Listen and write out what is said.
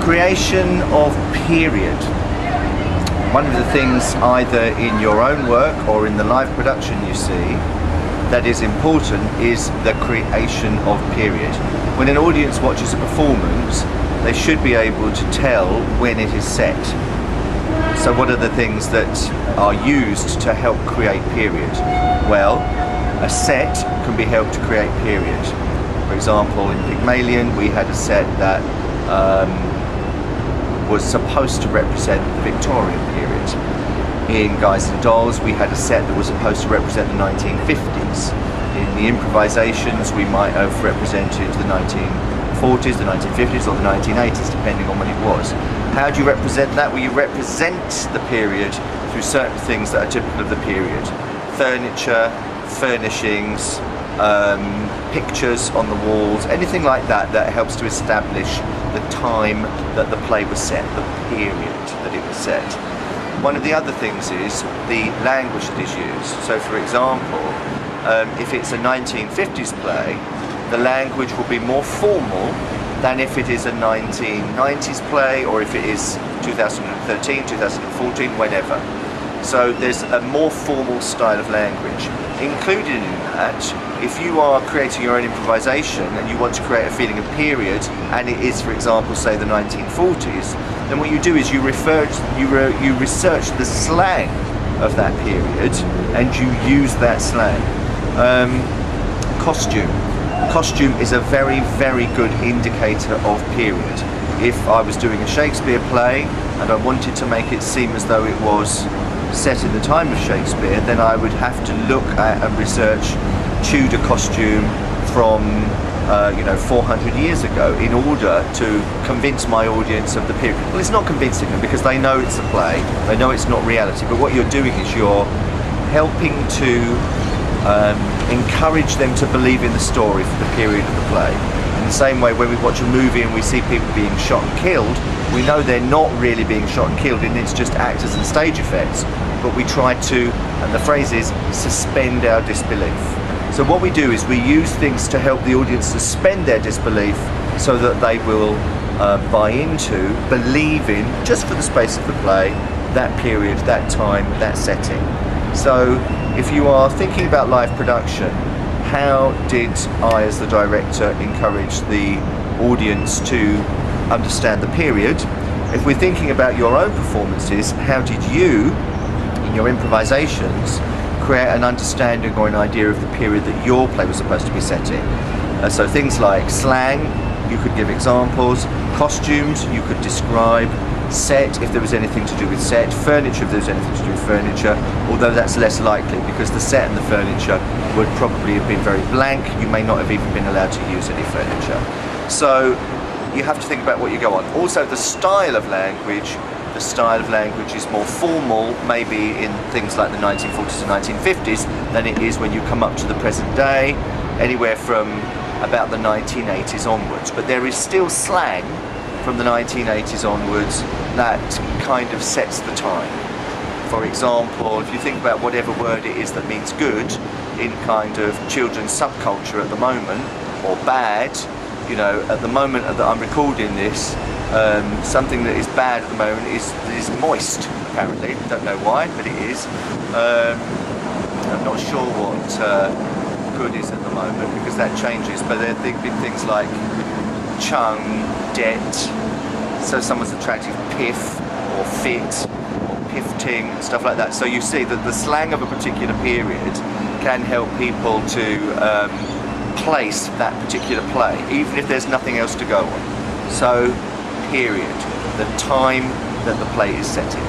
Creation of period. One of the things either in your own work or in the live production you see that is important is the creation of period. When an audience watches a performance, they should be able to tell when it is set. So what are the things that are used to help create period? Well, a set can be helped to create period. For example, in Pygmalion we had a set that was supposed to represent the Victorian period. In Guys and Dolls we had a set that was supposed to represent the 1950s. In the improvisations we might have represented the 1940s, the 1950s or the 1980s, depending on when it was. How do you represent that? Well, you represent the period through certain things that are typical of the period. Furniture, furnishings, pictures on the walls, anything like that that helps to establish the time that the play was set, the period that it was set. One of the other things is the language that is used. So for example, if it's a 1950s play, the language will be more formal than if it is a 1990s play or if it is 2013, 2014, whenever. So there's a more formal style of language. Included in that, if you are creating your own improvisation and you want to create a feeling of period, and it is, for example, say the 1940s, then what you do is you research the slang of that period and you use that slang. Costume. Costume is a very, very good indicator of period. If I was doing a Shakespeare play and I wanted to make it seem as though it was set in the time of Shakespeare, then I would have to look at and research Tudor costume from 400 years ago in order to convince my audience of the period. Well, it's not convincing them because they know it's a play, they know it's not reality, but what you're doing is you're helping to encourage them to believe in the story for the period of the play. In the same way, when we watch a movie and we see people being shot and killed, we know they're not really being shot and killed and it's just actors and stage effects, but we try to, and the phrase is, suspend our disbelief. So what we do is we use things to help the audience suspend their disbelief so that they will buy into, believe in, just for the space of the play, that period, that time, that setting. So if you are thinking about live production, how did I as the director encourage the audience to understand the period? If we're thinking about your own performances, how did you, in your improvisations, create an understanding or an idea of the period that your play was supposed to be set in? So things like slang, you could give examples, costumes, you could describe, set, if there was anything to do with set, furniture, if there was anything to do with furniture, although that's less likely because the set and the furniture would probably have been very blank. You may not have even been allowed to use any furniture. So you have to think about what you go on. Also the style of language. The style of language is more formal, maybe in things like the 1940s and 1950s, than it is when you come up to the present day, anywhere from about the 1980s onwards. But there is still slang from the 1980s onwards that kind of sets the time. For example, if you think about whatever word it is that means good in kind of children's subculture at the moment, or bad, you know, at the moment that I'm recording this, something that is bad at the moment is moist, apparently. Don't know why, but it is. I'm not sure what good is at the moment because that changes, but there have been things like chung, det, so someone's attractive, piff or fit or pifting, stuff like that. So you see that the slang of a particular period can help people to place that particular play, even if there's nothing else to go on. So period, the time that the play is set in.